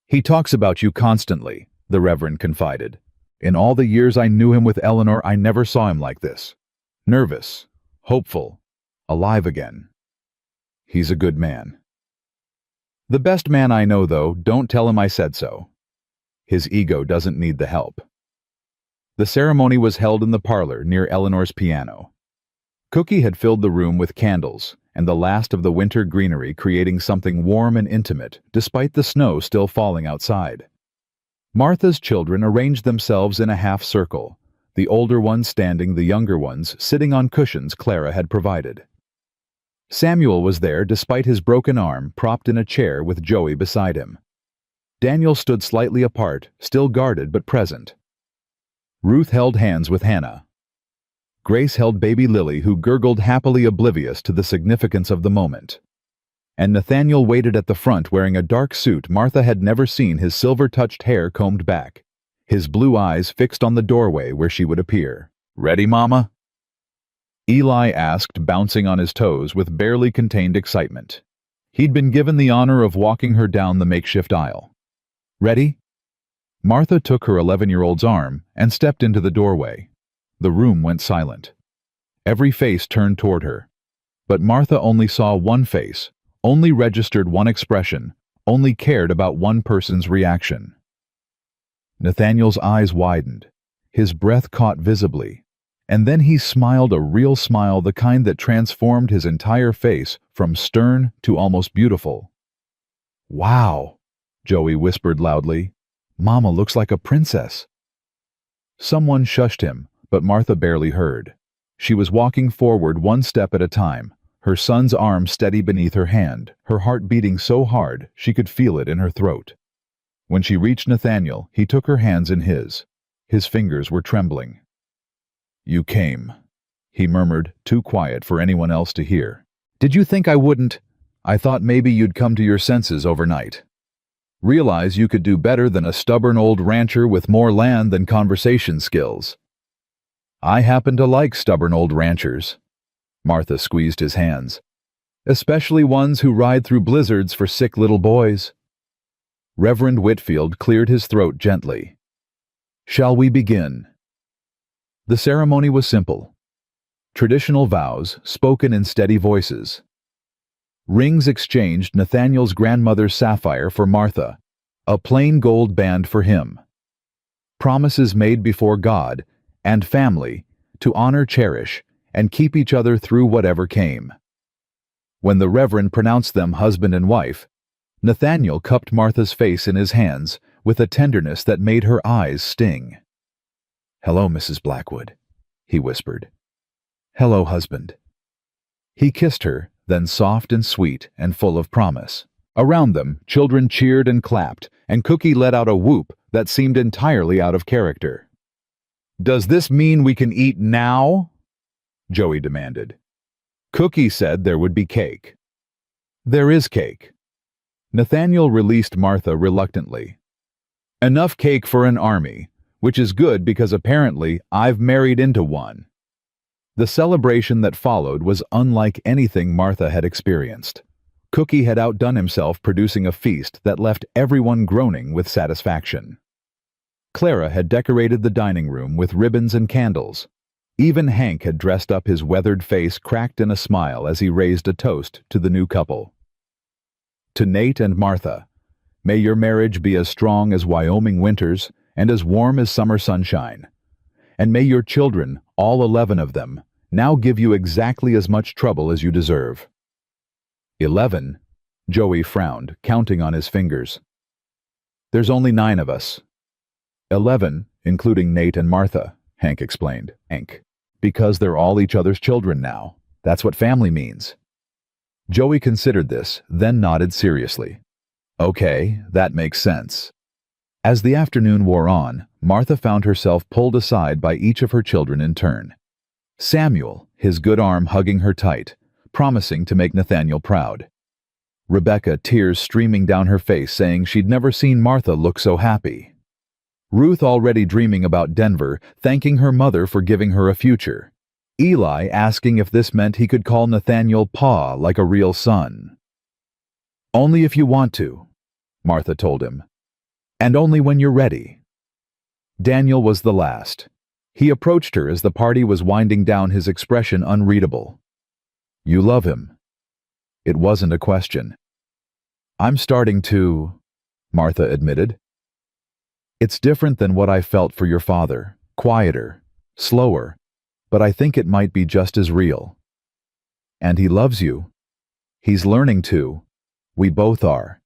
"He talks about you constantly," the Reverend confided. "In all the years I knew him with Eleanor, I never saw him like this. Nervous, hopeful, alive again. He's a good man." "The best man I know, though. Don't tell him I said so. His ego doesn't need the help." The ceremony was held in the parlor near Eleanor's piano. Cookie had filled the room with candles, and the last of the winter greenery creating something warm and intimate, despite the snow still falling outside. Martha's children arranged themselves in a half-circle, the older ones standing, the younger ones sitting on cushions Clara had provided. Samuel was there despite his broken arm, propped in a chair with Joey beside him. Daniel stood slightly apart, still guarded but present. Ruth held hands with Hannah. Grace held baby Lily, who gurgled happily, oblivious to the significance of the moment. And Nathaniel waited at the front wearing a dark suit Martha had never seen, his silver-touched hair combed back. his blue eyes fixed on the doorway where she would appear. "Ready, Mama?" Eli asked, bouncing on his toes with barely contained excitement. He'd been given the honor of walking her down the makeshift aisle. "Ready?" Martha took her 11-year-old's arm and stepped into the doorway. The room went silent. Every face turned toward her. But Martha only saw one face, only registered one expression, only cared about one person's reaction. Nathaniel's eyes widened. His breath caught visibly. And then he smiled, a real smile, the kind that transformed his entire face from stern to almost beautiful. "Wow," Joey whispered loudly. "Mama looks like a princess." Someone shushed him, but Martha barely heard. She was walking forward one step at a time, her son's arm steady beneath her hand, her heart beating so hard she could feel it in her throat. When she reached Nathaniel, he took her hands in his. His fingers were trembling. "You came," he murmured, too quiet for anyone else to hear. "Did you think I wouldn't? I thought maybe you'd come to your senses overnight. Realize you could do better than a stubborn old rancher with more land than conversation skills." "I happen to like stubborn old ranchers." Martha squeezed his hands. "Especially ones who ride through blizzards for sick little boys." Reverend Whitfield cleared his throat gently. "Shall we begin?" The ceremony was simple. Traditional vows spoken in steady voices. Rings exchanged, Nathaniel's grandmother's sapphire for Martha, a plain gold band for him. Promises made before God and family to honor, cherish, and keep each other through whatever came. When the Reverend pronounced them husband and wife, Nathaniel cupped Martha's face in his hands with a tenderness that made her eyes sting. "Hello, Mrs. Blackwood," he whispered. "Hello, husband." He kissed her, then soft and sweet and full of promise. Around them, children cheered and clapped, and Cookie let out a whoop that seemed entirely out of character. "Does this mean we can eat now?" Joey demanded. Cookie said there would be cake. "There is cake." Nathaniel released Martha reluctantly. "Enough cake for an army, which is good because apparently I've married into one." The celebration that followed was unlike anything Martha had experienced. Cookie had outdone himself, producing a feast that left everyone groaning with satisfaction. Clara had decorated the dining room with ribbons and candles. Even Hank had dressed up, his weathered face cracked in a smile as he raised a toast to the new couple. To Nate and Martha, may your marriage be as strong as Wyoming winters and as warm as summer sunshine. And may your children, all 11 of them, now give you exactly as much trouble as you deserve. 11, Joey frowned, counting on his fingers. "There's only 9 of us." 11, including Nate and Martha, Hank explained. "Hank, because they're all each other's children now. That's what family means." Joey considered this, then nodded seriously. "Okay, that makes sense." As the afternoon wore on, Martha found herself pulled aside by each of her children in turn. Samuel, his good arm hugging her tight, promising to make Nathaniel proud. Rebecca, tears streaming down her face, saying she'd never seen Martha look so happy. Ruth, already dreaming about Denver, thanking her mother for giving her a future. Eli asking if this meant he could call Nathaniel Pa like a real son. "Only if you want to," Martha told him. "And only when you're ready." Daniel was the last. He approached her as the party was winding down, his expression unreadable. "You love him." It wasn't a question. "I'm starting to," Martha admitted. "It's different than what I felt for your father, quieter, slower, but I think it might be just as real. And he loves you. He's learning to. We both are."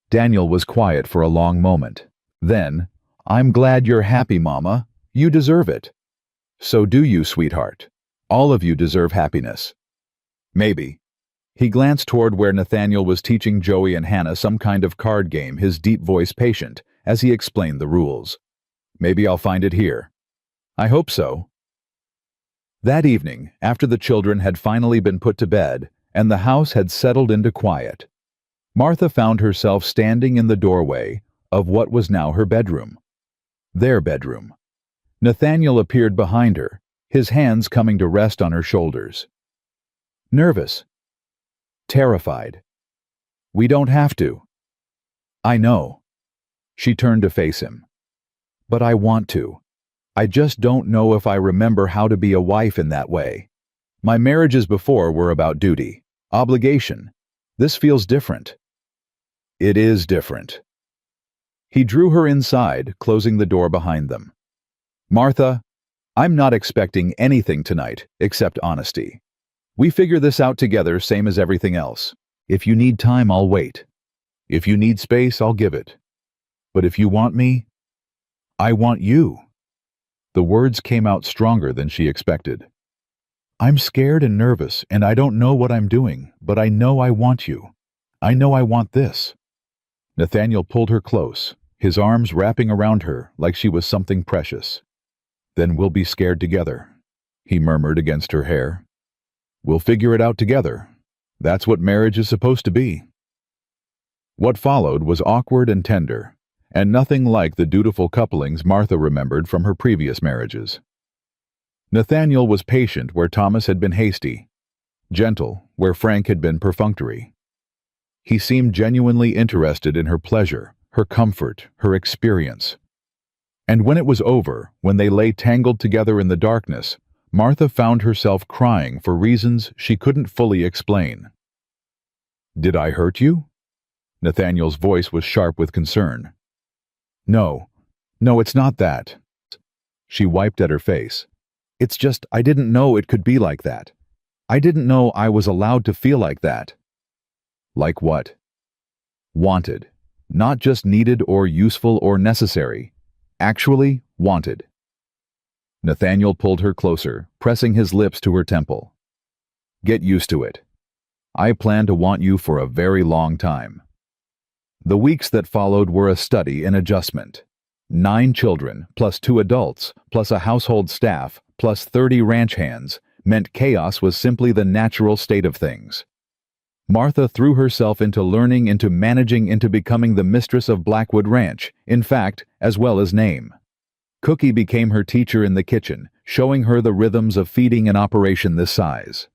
Daniel was quiet for a long moment. Then, "I'm glad you're happy, Mama. You deserve it." "So do you, sweetheart. All of you deserve happiness." "Maybe." He glanced toward where Nathaniel was teaching Joey and Hannah some kind of card game, his deep voice patient, as he explained the rules. "Maybe I'll find it here." "I hope so." That evening, after the children had finally been put to bed and the house had settled into quiet, Martha found herself standing in the doorway of what was now her bedroom. Their bedroom. Nathaniel appeared behind her, his hands coming to rest on her shoulders. Nervous. Terrified. We don't have to. I know. She turned to face him. But I want to. I just don't know if I remember how to be a wife in that way. My marriages before were about duty, obligation. This feels different. It is different. He drew her inside, closing the door behind them. Martha, I'm not expecting anything tonight except honesty. We figure this out together, same as everything else. If you need time, I'll wait. If you need space, I'll give it. But if you want me, I want you. The words came out stronger than she expected. I'm scared and nervous, and I don't know what I'm doing, but I know I want you. I know I want this. Nathaniel pulled her close, his arms wrapping around her like she was something precious. Then we'll be scared together, he murmured against her hair. We'll figure it out together. That's what marriage is supposed to be. What followed was awkward and tender, and nothing like the dutiful couplings Martha remembered from her previous marriages. Nathaniel was patient where Thomas had been hasty, gentle where Frank had been perfunctory. He seemed genuinely interested in her pleasure, her comfort, her experience. And when it was over, when they lay tangled together in the darkness, Martha found herself crying for reasons she couldn't fully explain. Did I hurt you? Nathaniel's voice was sharp with concern. No, it's not that. She wiped at her face. It's just I didn't know it could be like that. I didn't know I was allowed to feel like that. Like what? Wanted. Not just needed or useful or necessary. Actually wanted. Nathaniel pulled her closer, pressing his lips to her temple. Get used to it. I plan to want you for a very long time. The weeks that followed were a study in adjustment. 9 children, plus 2 adults, plus a household staff, plus 30 ranch hands, meant chaos was simply the natural state of things. Martha threw herself into learning, into managing, into becoming the mistress of Blackwood Ranch, in fact, as well as name. Cookie became her teacher in the kitchen, showing her the rhythms of feeding an operation this size.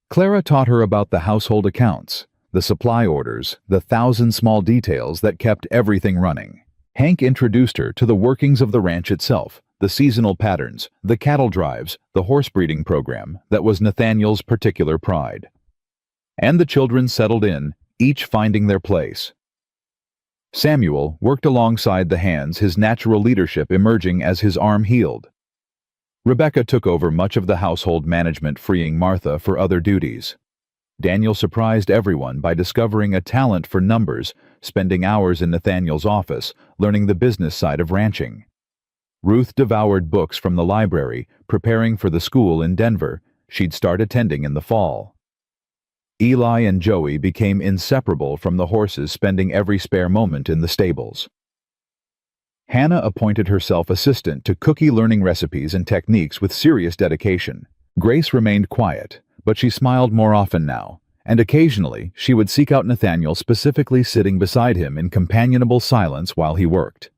Clara taught her about the household accounts, the supply orders, the 1,000 small details that kept everything running. Hank introduced her to the workings of the ranch itself, the seasonal patterns, the cattle drives, the horse breeding program that was Nathaniel's particular pride. And the children settled in, each finding their place. Samuel worked alongside the hands, his natural leadership emerging as his arm healed. Rebecca took over much of the household management, freeing Martha for other duties. Daniel surprised everyone by discovering a talent for numbers, spending hours in Nathaniel's office, learning the business side of ranching. Ruth devoured books from the library, preparing for the school in Denver she'd start attending in the fall. Eli and Joey became inseparable from the horses, spending every spare moment in the stables. Hannah appointed herself assistant to Cookie, learning recipes and techniques with serious dedication. Grace remained quiet, but she smiled more often now, and occasionally she would seek out Nathaniel, specifically sitting beside him in companionable silence while he worked.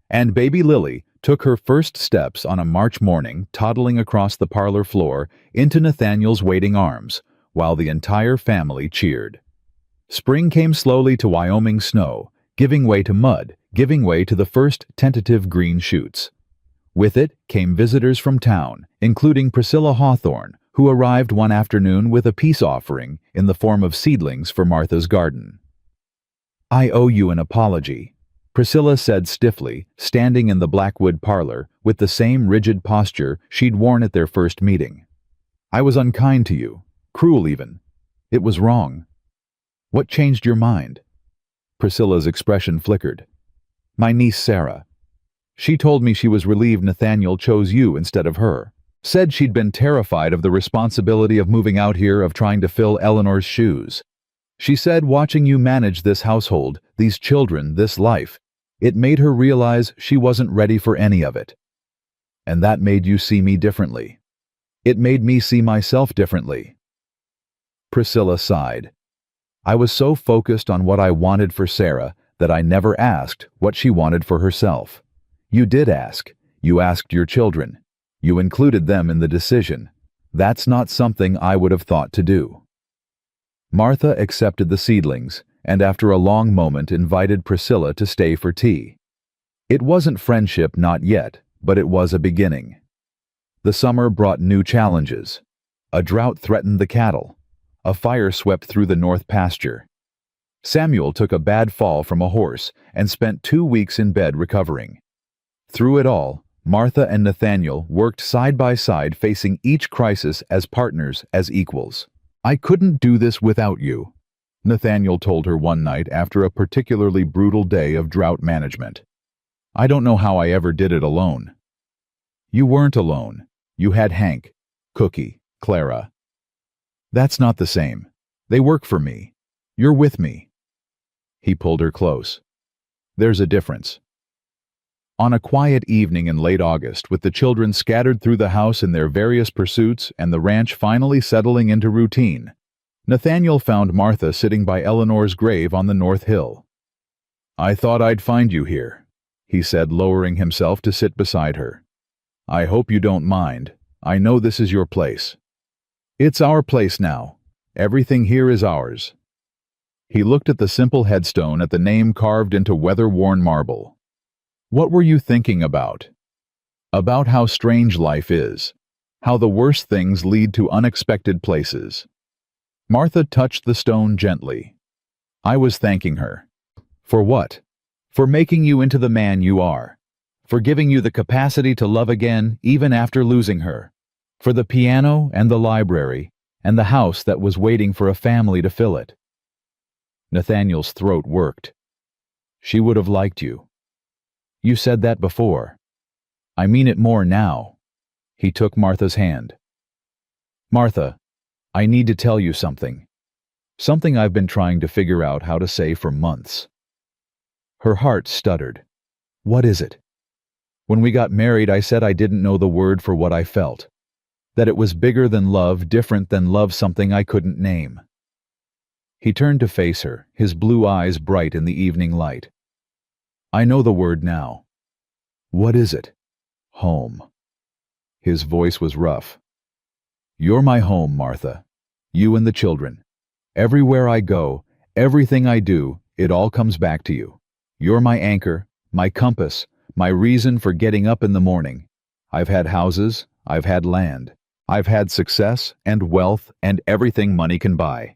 And baby Lily took her first steps on a March morning, toddling across the parlor floor into Nathaniel's waiting arms, while the entire family cheered. Spring came slowly to Wyoming snow, giving way to mud, giving way to the first tentative green shoots. With it came visitors from town, including Priscilla Hawthorne, who arrived one afternoon with a peace offering in the form of seedlings for Martha's garden. I owe you an apology, Priscilla said stiffly, standing in the Blackwood parlor with the same rigid posture she'd worn at their first meeting. I was unkind to you. Cruel even. It was wrong. What changed your mind? Priscilla's expression flickered. My niece Sarah. She told me she was relieved Nathaniel chose you instead of her. Said she'd been terrified of the responsibility of moving out here, of trying to fill Eleanor's shoes. She said watching you manage this household, these children, this life, it made her realize she wasn't ready for any of it. And that made you see me differently. It made me see myself differently. Priscilla sighed. I was so focused on what I wanted for Sarah that I never asked what she wanted for herself. You did ask. You asked your children. You included them in the decision. That's not something I would have thought to do." Martha accepted the seedlings, and after a long moment invited Priscilla to stay for tea. It wasn't friendship, not yet, but it was a beginning. The summer brought new challenges. A drought threatened the cattle. A fire swept through the north pasture. Samuel took a bad fall from a horse and spent 2 weeks in bed recovering. Through it all, Martha and Nathaniel worked side by side, facing each crisis as partners, as equals. "I couldn't do this without you," Nathaniel told her one night after a particularly brutal day of drought management. "I don't know how I ever did it alone." "You weren't alone. You had Hank, Cookie, Clara." "That's not the same. They work for me. You're with me." He pulled her close. "There's a difference." On a quiet evening in late August, with the children scattered through the house in their various pursuits and the ranch finally settling into routine, Nathaniel found Martha sitting by Eleanor's grave on the North Hill. "I thought I'd find you here," he said, lowering himself to sit beside her. "I hope you don't mind. I know this is your place." "It's our place now. Everything here is ours." He looked at the simple headstone, at the name carved into weather-worn marble. "What were you thinking about?" "About how strange life is. How the worst things lead to unexpected places." Martha touched the stone gently. "I was thanking her." "For what?" "For making you into the man you are. For giving you the capacity to love again even after losing her. For the piano and the library and the house that was waiting for a family to fill it." Nathaniel's throat worked. "She would have liked you." "You said that before." "I mean it more now." He took Martha's hand. "Martha, I need to tell you something. Something I've been trying to figure out how to say for months." Her heart stuttered. "What is it?" "When we got married, I said I didn't know the word for what I felt. That it was bigger than love, different than love, something I couldn't name." He turned to face her, his blue eyes bright in the evening light. "I know the word now." "What is it?" "Home." His voice was rough. "You're my home, Martha. You and the children. Everywhere I go, everything I do, it all comes back to you. You're my anchor, my compass, my reason for getting up in the morning. I've had houses, I've had land, I've had success and wealth and everything money can buy.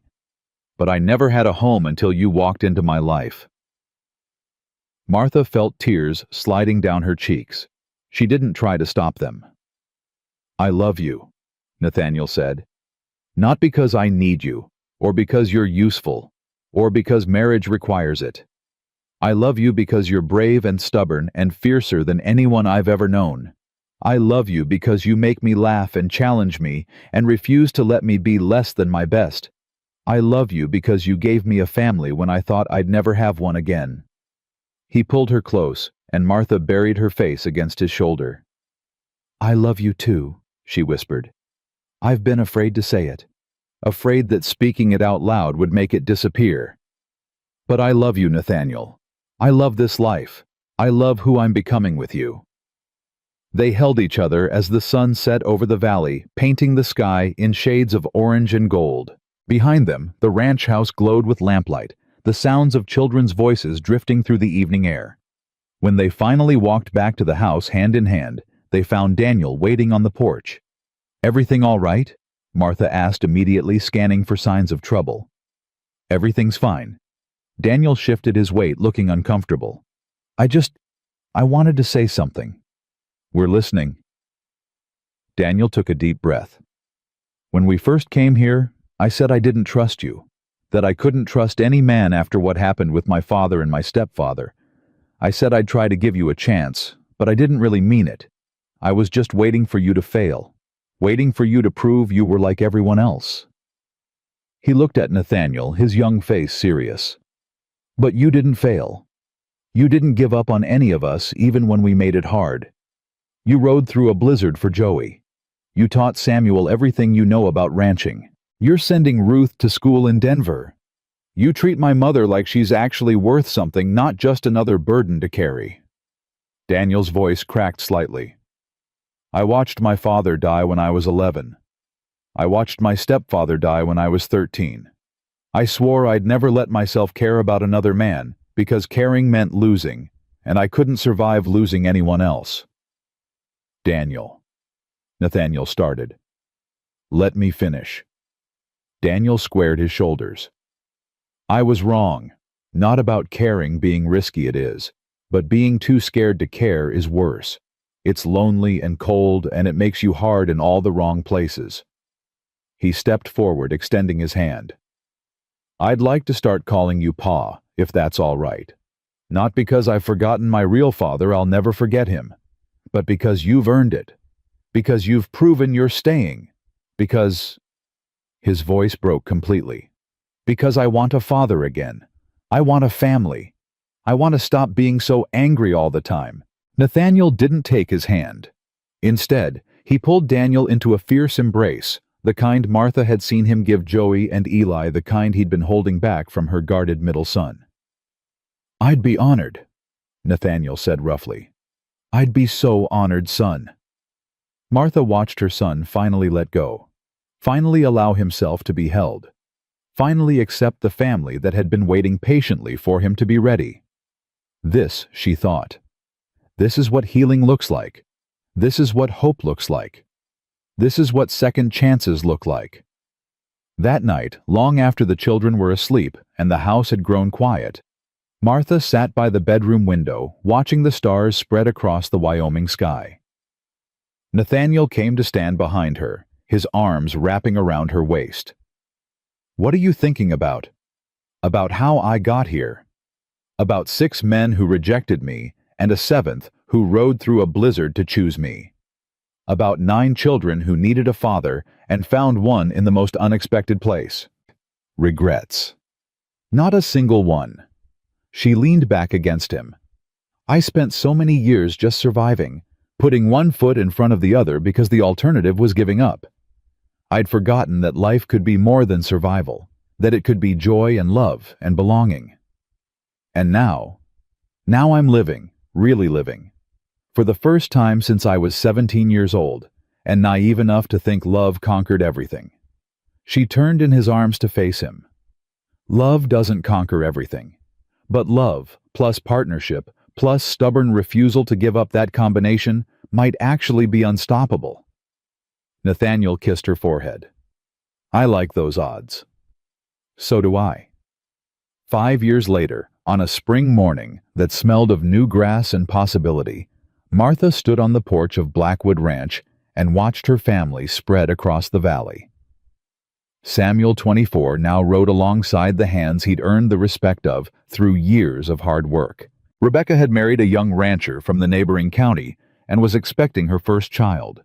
But I never had a home until you walked into my life." Martha felt tears sliding down her cheeks. She didn't try to stop them. "I love you," Nathaniel said. "Not because I need you, or because you're useful, or because marriage requires it. I love you because you're brave and stubborn and fiercer than anyone I've ever known. I love you because you make me laugh and challenge me and refuse to let me be less than my best. I love you because you gave me a family when I thought I'd never have one again." He pulled her close, and Martha buried her face against his shoulder. "I love you too," she whispered. "I've been afraid to say it, afraid that speaking it out loud would make it disappear. But I love you, Nathaniel. I love this life. I love who I'm becoming with you." They held each other as the sun set over the valley, painting the sky in shades of orange and gold. Behind them, the ranch house glowed with lamplight, the sounds of children's voices drifting through the evening air. When they finally walked back to the house hand in hand, they found Daniel waiting on the porch. "Everything all right?" Martha asked immediately, scanning for signs of trouble. "Everything's fine." Daniel shifted his weight, looking uncomfortable. I wanted to say something." "We're listening." Daniel took a deep breath. "When we first came here, I said I didn't trust you, that I couldn't trust any man after what happened with my father and my stepfather. I said I'd try to give you a chance, but I didn't really mean it. I was just waiting for you to fail, waiting for you to prove you were like everyone else." He looked at Nathaniel, his young face serious. "But you didn't fail. You didn't give up on any of us even when we made it hard. You rode through a blizzard for Joey. You taught Samuel everything you know about ranching. You're sending Ruth to school in Denver. You treat my mother like she's actually worth something, not just another burden to carry." Daniel's voice cracked slightly. I watched my father die when I was 11. I watched my stepfather die when I was 13. I swore I'd never let myself care about another man because caring meant losing, and I couldn't survive losing anyone else. Daniel. Nathaniel started. Let me finish. Daniel squared his shoulders. I was wrong. Not about caring being risky it is, but being too scared to care is worse. It's lonely and cold, and it makes you hard in all the wrong places. He stepped forward, extending his hand. I'd like to start calling you Pa, if that's all right. Not because I've forgotten my real father, I'll never forget him, but because you've earned it. Because you've proven you're staying. Because... His voice broke completely. Because I want a father again. I want a family. I want to stop being so angry all the time. Nathaniel didn't take his hand. Instead, he pulled Daniel into a fierce embrace, the kind Martha had seen him give Joey and Eli, the kind he'd been holding back from her guarded middle son. I'd be honored, Nathaniel said roughly. I'd be so honored, son. Martha watched her son finally let go, finally allow himself to be held, finally accept the family that had been waiting patiently for him to be ready. This, she thought. This is what healing looks like. This is what hope looks like. This is what second chances look like. That night, long after the children were asleep and the house had grown quiet, Martha sat by the bedroom window, watching the stars spread across the Wyoming sky. Nathaniel came to stand behind her, his arms wrapping around her waist. What are you thinking about? About how I got here. About 6 men who rejected me and a 7th who rode through a blizzard to choose me. About 9 children who needed a father and found one in the most unexpected place. Regrets. Not a single one. She leaned back against him. I spent so many years just surviving, putting one foot in front of the other because the alternative was giving up. I'd forgotten that life could be more than survival, that it could be joy and love and belonging. And now I'm living, really living. For the first time since I was 17 years old, and naive enough to think love conquered everything. She turned in his arms to face him. Love doesn't conquer everything, but love, plus partnership, plus stubborn refusal to give up that combination might actually be unstoppable. Nathaniel kissed her forehead. I like those odds. So do I. 5 years later, on a spring morning that smelled of new grass and possibility, Martha stood on the porch of Blackwood Ranch and watched her family spread across the valley. Samuel, 24, now rode alongside the hands he'd earned the respect of through years of hard work. Rebecca had married a young rancher from the neighboring county and was expecting her first child.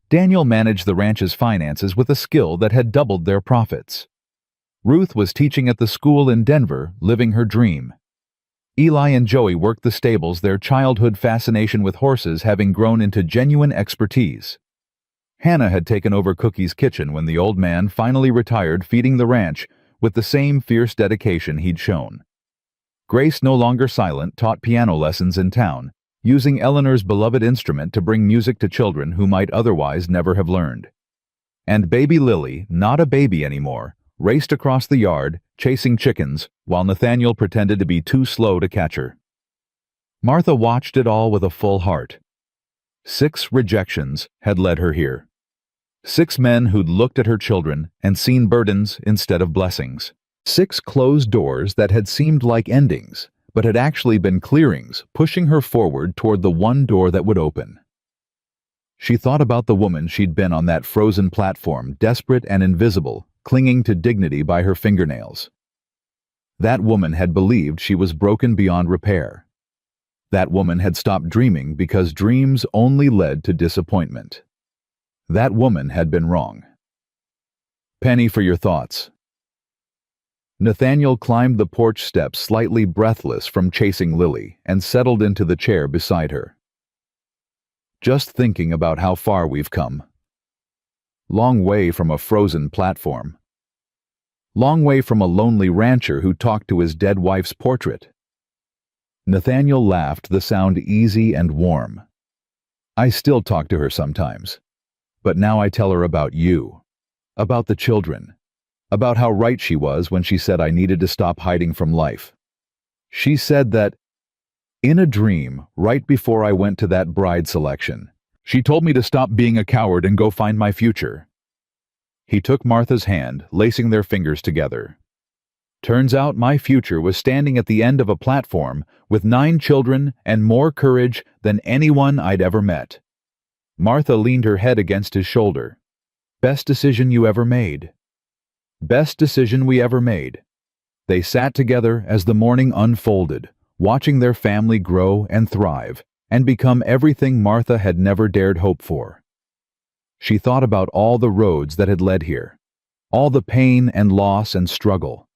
Daniel managed the ranch's finances with a skill that had doubled their profits. Ruth was teaching at the school in Denver, living her dream. Eli and Joey worked the stables, their childhood fascination with horses having grown into genuine expertise. Hannah had taken over Cookie's kitchen when the old man finally retired, feeding the ranch with the same fierce dedication he'd shown. Grace, no longer silent, taught piano lessons in town, using Eleanor's beloved instrument to bring music to children who might otherwise never have learned. And baby Lily, not a baby anymore, raced across the yard, chasing chickens, while Nathaniel pretended to be too slow to catch her. Martha watched it all with a full heart. 6 rejections had led her here. 6 men who'd looked at her children and seen burdens instead of blessings. 6 closed doors that had seemed like endings, but had actually been clearings, pushing her forward toward the one door that would open. She thought about the woman she'd been on that frozen platform, desperate and invisible, clinging to dignity by her fingernails. That woman had believed she was broken beyond repair. That woman had stopped dreaming because dreams only led to disappointment. That woman had been wrong. Penny, for your thoughts. Nathaniel climbed the porch steps, slightly breathless from chasing Lily, and settled into the chair beside her. Just thinking about how far we've come. Long way from a frozen platform. Long way from a lonely rancher who talked to his dead wife's portrait. Nathaniel laughed, the sound easy and warm. I still talk to her sometimes. But now I tell her about you. About the children. About how right she was when she said I needed to stop hiding from life. She said that, in a dream, right before I went to that bride selection, she told me to stop being a coward and go find my future. He took Martha's hand, lacing their fingers together. Turns out my future was standing at the end of a platform with 9 children and more courage than anyone I'd ever met. Martha leaned her head against his shoulder. Best decision you ever made. Best decision we ever made. They sat together as the morning unfolded, watching their family grow and thrive, and become everything Martha had never dared hope for. She thought about all the roads that had led here, all the pain and loss and struggle,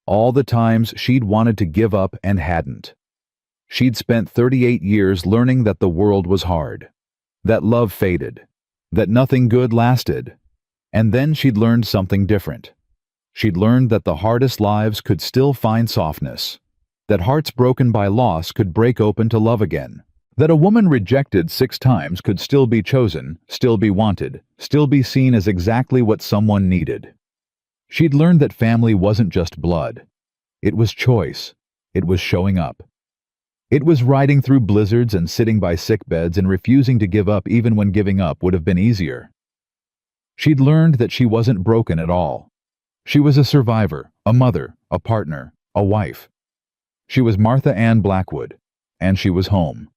all the times she'd wanted to give up and hadn't. She'd spent 38 years learning that the world was hard, that love faded, that nothing good lasted, and then she'd learned something different. She'd learned that the hardest lives could still find softness, that hearts broken by loss could break open to love again, that a woman rejected 6 times could still be chosen, still be wanted, still be seen as exactly what someone needed. She'd learned that family wasn't just blood. It was choice. It was showing up. It was riding through blizzards and sitting by sick beds and refusing to give up even when giving up would have been easier. She'd learned that she wasn't broken at all. She was a survivor, a mother, a partner, a wife. She was Martha Ann Blackwood, and she was home.